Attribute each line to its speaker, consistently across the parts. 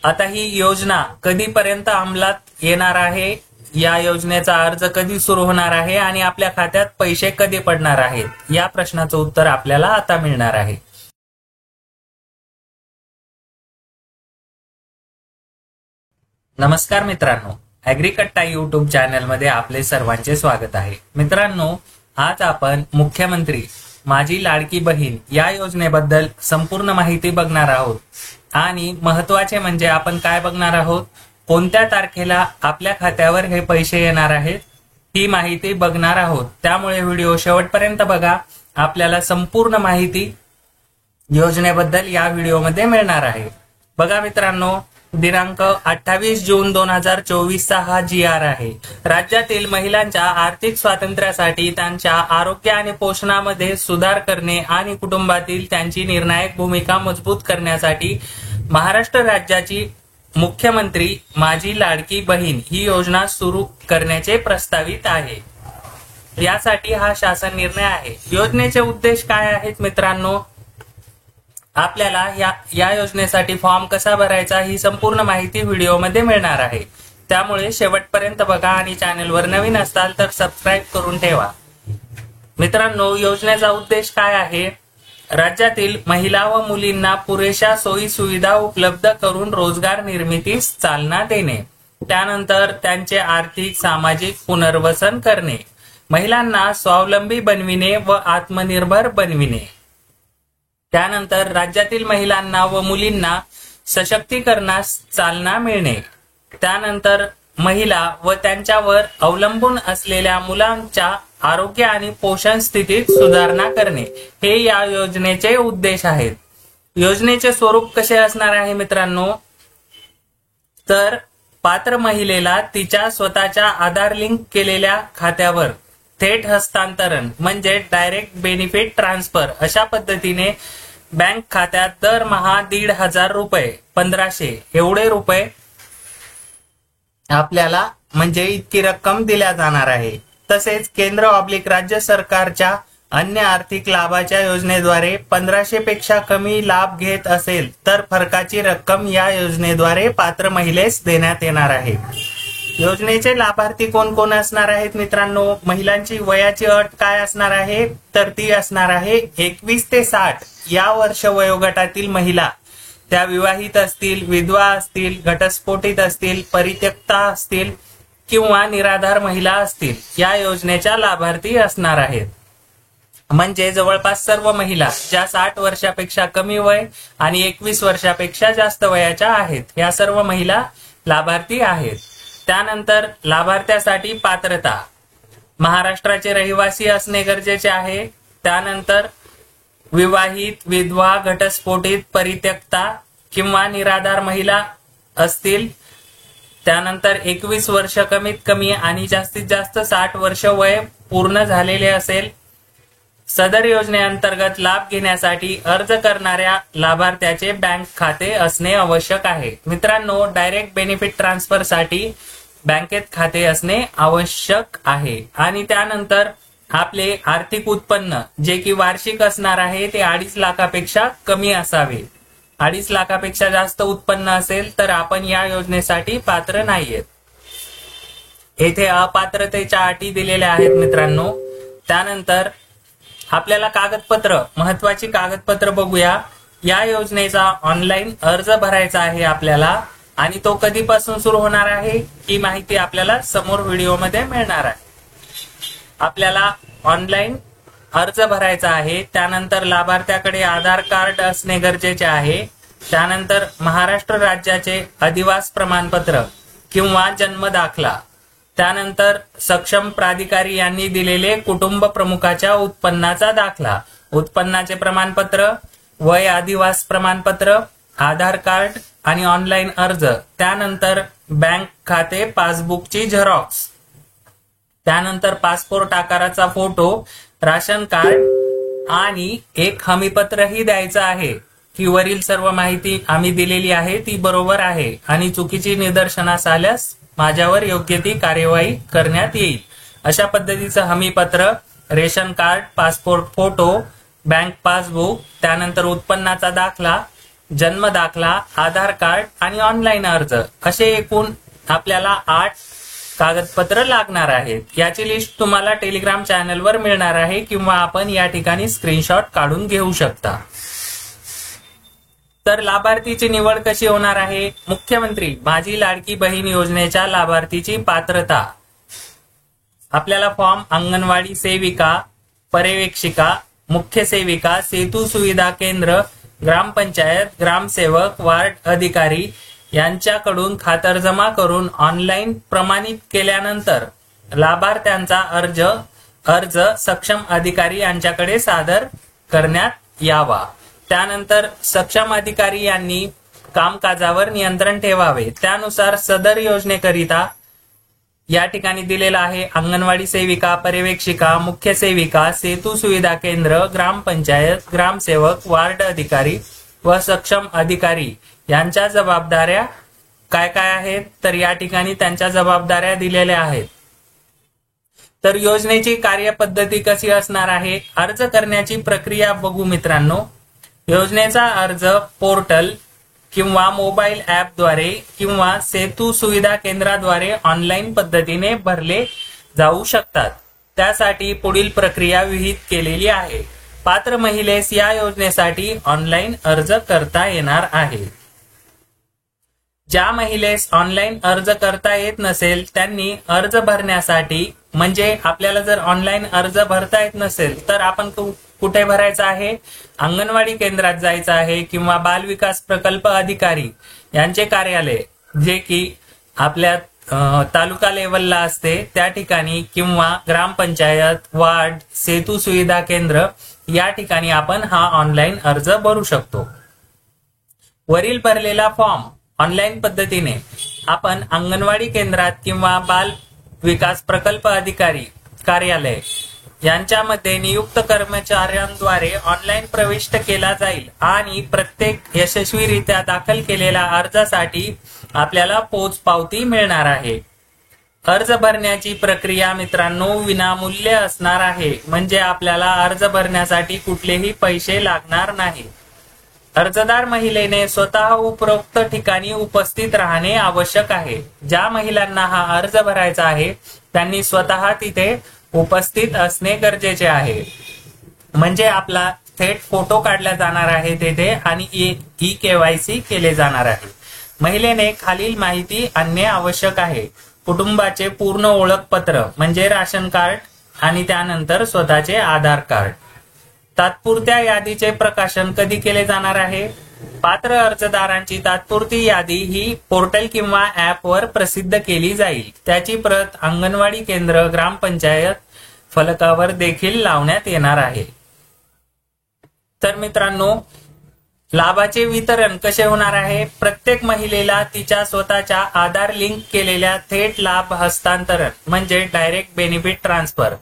Speaker 1: आता ही योजना कधीपर्यंत अंमलात येणार आहे, या योजनेचा अर्ज कधी सुरू होणार आहे आणि आपल्या खात्यात पैसे कधी पडणार आहेत, या प्रश्नाचं उत्तर आपल्याला आता मिळणार आहे. नमस्कार मित्रांनो, ॲग्रीकट्टा यूट्यूब चॅनलमध्ये आपले सर्वांचे स्वागत आहे. मित्रांनो, आज आपण मुख्यमंत्री माझी लाडकी बहीण या योजनेबद्दल संपूर्ण माहिती बघणार आहोत. आणि महत्त्वाचे म्हणजे आपण काय बघणार आहोत, कोणत्या तारखेला आपल्या खात्यावर हे पैसे येणार आहेत ही माहिती बघणार आहोत. त्यामुळे व्हिडिओ शेवटपर्यंत बघा. आपल्याला संपूर्ण माहिती योजनेबद्दल या व्हिडिओमध्ये मिळणार आहे. बघा मित्रांनो, दिनांक 28 जून 2024 चा हा GR आहे. राज्यातील महिलांच्या आर्थिक स्वातंत्र्यासाठी, त्यांच्या आरोग्य आणि पोषणामध्ये सुधार करणे आणि कुटुंबातील त्यांची निर्णायक भूमिका मजबूत करण्यासाठी महाराष्ट्र राज्याची मुख्यमंत्री माझी लाडकी बहीण ही योजना सुरू करण्याचे प्रस्तावित आहे. यासाठी हा शासन निर्णय आहे. योजनेचे उद्देश काय आहेत मित्रांनो, आपल्याला या योजनेसाठी फॉर्म कसा भरायचा ही संपूर्ण माहिती व्हिडिओमध्ये मिळणार आहे. त्यामुळे शेवटपर्यंत बघा आणि चॅनलवर नवीन असाल तर सबस्क्राईब करून ठेवा. मित्रांनो, योजनेचा उद्देश काय आहे, राज्यातील महिला व मुलींना पुरेशा सोयी सुविधा उपलब्ध करून रोजगार निर्मितीस चालना देणे, त्यानंतर त्यांचे आर्थिक सामाजिक पुनर्वसन करणे, महिलांना स्वावलंबी बनविणे व आत्मनिर्भर बनविणे, त्यानंतर राज्यातील महिलांना व मुलींना सशक्तीकरणास चालना मिळणे, त्यानंतर महिला व त्यांच्यावर अवलंबून असलेल्या मुलांच्या आरोग्य आणि पोषण स्थितीत सुधारणा करणे, हे या योजनेचे उद्देश आहेत. योजनेचे स्वरूप कसे असणार आहे मित्रांनो, तर पात्र महिलेला तिच्या स्वतःच्या आधार लिंक केलेल्या खात्यावर थेट हस्तांतरण म्हणजे डायरेक्ट बेनिफिट ट्रान्सफर अशा पद्धतीने बँक खात्यात दरमहा 1,500 रुपये 1500 एवढे रुपये आपल्याला म्हणजे इतकी रक्कम दिल्या जाणार आहे. तसेच केंद्र/राज्य सरकारच्या अन्य आर्थिक लाभाच्या योजनेद्वारे 1500 पेक्षा कमी लाभ घेत असेल तर फरकाची रक्कम या योजनेद्वारे पात्र महिलेस देण्यात येणार आहे. योजनेचे लाभार्थी कोण कोण असणार आहेत मित्रांनो, महिलांची वयाची अट काय असणार आहे, तर ती असणार आहे 21 ते 60 या वर्ष वयोगटातील महिला, त्या विवाहित असतील, विधवा असतील, घटस्फोटित असतील, परित्यक्ता असतील किंवा निराधार महिला असतील, या योजनेच्या लाभार्थी असणार आहेत. म्हणजे जवळपास सर्व महिला ज्या 60 वर्षापेक्षा कमी वय आणि 21 वर्षापेक्षा जास्त वयाच्या आहेत, या सर्व महिला लाभार्थी आहेत. त्यानंतर लाभार्थ्यासाठी पात्रता, महाराष्ट्राचे रहिवासी असणे गरजेचे आहे. त्यानंतर विवाहित, विधवा, घटस्फोटित, परित्यक्ता किंवा निराधार महिला असतील. त्यानंतर 21 वर्ष कमीत कमी आणि जास्तीत जास्त 60 वर्ष वय पूर्ण झालेले असेल. सदर योजनेअंतर्गत लाभ घेण्यासाठी अर्ज करणाऱ्या लाभार्थ्याचे बँक खाते असणे आवश्यक आहे. मित्रांनो, डायरेक्ट बेनिफिट ट्रान्सफर साठी बँकेत खाते असणे आवश्यक आहे. आणि त्यानंतर आपले आर्थिक उत्पन्न जे की वार्षिक असणार आहे ते 2.5 लाखापेक्षा कमी असावे. 2.5 लाखापेक्षा जास्त उत्पन्न असेल तर आपण या योजनेसाठी पात्र नाहीयेत. येथे अपात्रतेच्या अटी दिलेल्या आहेत मित्रांनो. त्यानंतर आपल्याला कागदपत्र, महत्वाची कागदपत्र बघूया. या योजनेचा ऑनलाईन अर्ज भरायचा आहे आपल्याला आणि तो कधीपासून सुरू होणार आहे ही माहिती आपल्याला समोर व्हिडिओमध्ये मिळणार आहे. आपल्याला ऑनलाईन अर्ज भरायचा आहे. त्यानंतर लाभार्थ्याकडे आधार कार्ड असणे गरजेचे आहे. त्यानंतर महाराष्ट्र राज्याचे अधिवास प्रमाणपत्र किंवा जन्म दाखला, त्यानंतर सक्षम प्राधिकारी यांनी दिलेले कुटुंब प्रमुखाच्या उत्पन्नाचा दाखला, उत्पन्नाचे प्रमाणपत्र, वय अधिवास प्रमाणपत्र, आधार कार्ड आणि ऑनलाईन अर्ज, त्यानंतर बँक खाते पासबुकची झेरॉक्स, त्यानंतर पासपोर्ट आकाराचा फोटो, राशन कार्ड आणि एक हमीपत्रही द्यायचं आहे की वरील सर्व माहिती आम्ही दिलेली आहे ती बरोबर आहे आणि चुकीची निदर्शनास आल्यास माझ्यावर योग्य ती कार्यवाही करण्यात येईल. अशा पद्धतीचं हमीपत्र, ration card, passport photo, bank passbook, त्यानंतर उत्पन्नाचा दाखला जन्म दाखला, आधार कार्ड आणि ऑनलाईन अर्ज असे एकूण आपल्याला 8 कागदपत्र लागणार आहेत। याची लिस्ट तुम्हाला टेलिग्राम चॅनलवर मिळणार आहे किंवा आपण या ठिकाणी स्क्रीनशॉट काढून घेऊ शकता। तर लाभार्थीची निवड कशी होणार आहे? मुख्यमंत्री माझी लाडकी बहीण योजनेच्या लाभार्थीची पात्रता आपल्याला फॉर्म अंगणवाडी सेविका, पर्यवेक्षिका, मुख्य सेविका, सेतू सुविधा केंद्र, ग्रामपंचायत, ग्रामसेवक, वार्ड अधिकारी यांच्याकडून खातरजमा करून ऑनलाईन प्रमाणित केल्यानंतर लाभार्थ्यांचा अर्ज सक्षम अधिकारी यांच्याकडे सादर करण्यात यावा। त्यानंतर सक्षम अधिकारी यांनी कामकाजावर नियंत्रण ठेवावे। त्यानुसार सदर योजनेकरिता या ठिकाणी दिलेला आहे अंगणवाडी सेविका, पर्यवेक्षिका, मुख्य सेविका, सेतू सुविधा केंद्र, ग्रामपंचायत, ग्रामसेवक, वार्ड अधिकारी व सक्षम अधिकारी यांच्या जबाबदाऱ्या काय काय आहेत? तर या ठिकाणी त्यांच्या जबाबदाऱ्या दिलेल्या आहेत। तर योजनेची कार्यपद्धती कशी असणार आहे? अर्ज करण्याची प्रक्रिया बघू मित्रांनो। योजनेचा अर्ज पोर्टल किंवा मोबाईल ॲपद्वारे किंवा सेतू सुविधा केंद्राद्वारे ऑनलाईन पद्धतीने भरले जाऊ शकतात। त्यासाठी पुढील प्रक्रिया विहित केलेली आहे। पात्र महिलेस या योजनेसाठी ऑनलाईन अर्ज करता येणार आहे। ज्या महिलेस ऑनलाईन अर्ज करता येत नसेल त्यांनी अर्ज भरण्यासाठी म्हणजे आपल्याला जर ऑनलाईन अर्ज भरता येत नसेल तर आपण कुठे भरायचा आहे? अंगणवाडी केंद्रात जायचं आहे किंवा बाल विकास प्रकल्प अधिकारी यांचे कार्यालय जे की आपल्या तालुका लेवलला असते त्या ठिकाणी किंवा ग्रामपंचायत, वार्ड, सेतू सुविधा केंद्र या ठिकाणी आपण हा ऑनलाईन अर्ज भरू शकतो। वरील भरलेला फॉर्म ऑनलाईन पद्धतीने आपण अंगणवाडी केंद्रात किंवा बाल विकास प्रकल्प अधिकारी कार्यालय यांच्यामध्ये नियुक्त कर्मचाऱ्यांद्वारे ऑनलाईन प्रविष्ट केला जाईल आणि प्रत्येक यशस्वीरित्या दाखल केलेल्या अर्जासाठी आपल्याला पोचपावती मिळणार आहे। अर्ज भरण्याची प्रक्रिया मित्रांनो विनामूल्य असणार आहे, म्हणजे आपल्याला अर्ज भरण्यासाठी कुठलेही पैसे लागणार नाही। अर्जदार महिलेने स्वतः उपरोक्त ठिकाणी उपस्थित राहणे आवश्यक आहे। ज्या महिलांना हा अर्ज भरायचा आहे त्यांनी स्वतः तिथे उपस्थित असणे गरजेचे आहे, म्हणजे आपला थेट फोटो काढला जाणार आहे तेथे आणि ई केवायसी केले जाणार आहे। महिलेने खालील माहिती आणणे आवश्यक आहे। कुटुंबाचे पूर्ण ओळखपत्र म्हणजे राशन कार्ड आणि त्यानंतर स्वतःचे आधार कार्ड। तात्पुरत्या यादीचे प्रकाशन कधी केले जाणार आहे? पात्र अर्जदारांची तात्पुरती यादी ही पोर्टल किंवा ॲपवर प्रसिद्ध केली जाईल। त्याची प्रत अंगणवाडी केंद्र, ग्रामपंचायत फलकावर देखील लावण्यात येणार आहे। तर मित्रांनो लाभाचे वितरण कसे होणार आहे? प्रत्येक महिलेला तिच्या स्वतःच्या आधार लिंक केलेल्या थेट लाभ हस्तांतरण म्हणजे डायरेक्ट बेनिफिट ट्रान्सफर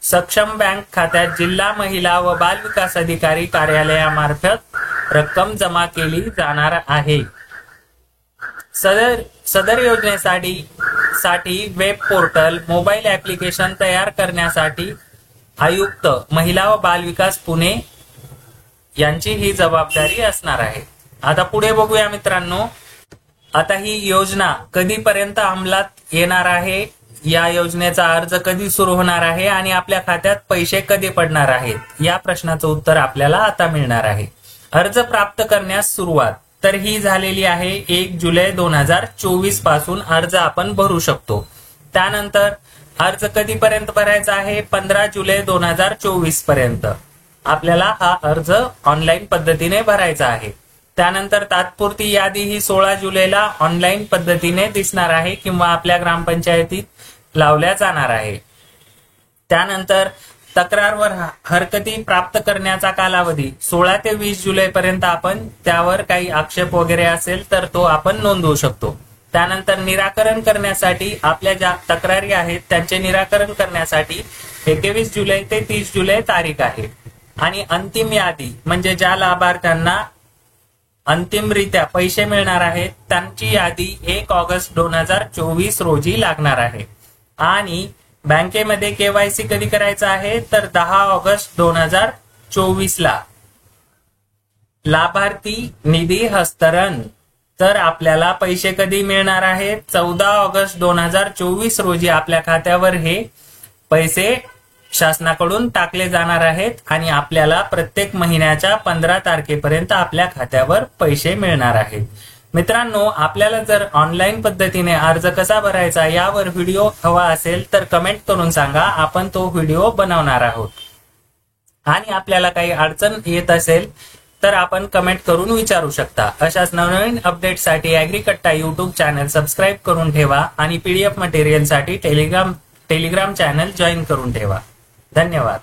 Speaker 1: सक्षम बँक खात्यात जिल्हा महिला व बाल विकास अधिकारी कार्यालयामार्फत रक्कम जमा केली जाणार आहे। सदर योजनेसाठी वेब पोर्टल, मोबाईल ऍप्लिकेशन तयार करण्यासाठी आयुक्त महिला व बाल विकास पुणे यांची ही जबाबदारी असणार आहे। आता पुढे बघूया मित्रांनो, आता ही योजना कधीपर्यंत अंमलात येणार आहे, या योजनेचा अर्ज कधी सुरू होणार आहे आणि आपल्या खात्यात पैसे कधी पडणार आहेत, या प्रश्नाचं उत्तर आपल्याला आता मिळणार आहे। अर्ज प्राप्त करण्यास सुरुवात तर ही झालेली आहे 1 जुलै 2024 पासून अर्ज आपण भरू शकतो। त्यानंतर अर्ज कधीपर्यंत भरायचा आहे? 15 जुलै 2024 पर्यंत आपल्याला हा अर्ज ऑनलाईन पद्धतीने भरायचा आहे। त्यानंतर तात्पुरती यादी ही 16 जुलैला ऑनलाईन पद्धतीने दिसणार आहे किंवा आपल्या ग्रामपंचायतीत लावल्या जाणार आहे। त्यानंतर तक्रारवर हरकती प्राप्त करण्याचा कालावधी 16 ते 20 जुलै पर्यंत आपण त्यावर काही आक्षेप वगैरे असेल तर तो आपण नोंदवू शकतो। त्यानंतर निराकरण करण्यासाठी आपल्या ज्या तक्रारी आहेत त्यांचे निराकरण करण्यासाठी 21 जुलै ते 30 जुलै तारीख आहे। आणि अंतिम यादी म्हणजे ज्या लाभार्थ्यांना अंतिमरित्या पैसे मिळणार आहेत त्यांची यादी 1 ऑगस्ट 2024 रोजी लागणार आहे। आणि बँकेमध्ये केवायसी कधी करायचं आहे तर 10 ऑगस्ट 2024 ला लाभार्थी निधी हस्तांतरण, तर आपल्याला पैसे कधी मिळणार आहेत? 14 ऑगस्ट 2024 रोजी आपल्या खात्यावर हे पैसे शासनाकडून टाकले जाणार आहेत आणि आपल्याला प्रत्येक महिन्याच्या 15 तारखेपर्यंत आपल्या खात्यावर पैसे मिळणार आहेत. मित्रांनो, आपल्याला जर ऑनलाईन पद्धतीने अर्ज कसा भरायचा यावर व्हिडिओ हवा असेल तर कमेंट करून सांगा, आपण तो व्हिडिओ बनवणार आहोत. आणि आपल्याला काही अडचण येत असेल तर आपण कमेंट करून विचारू शकता. अशाच नवनवीन अपडेटसाठी ॲग्रीकट्टा यूट्यूब चॅनल सबस्क्राईब करून ठेवा आणि PDF मटेरियलसाठी टेलिग्राम चॅनल जॉईन करून ठेवा. धन्यवाद.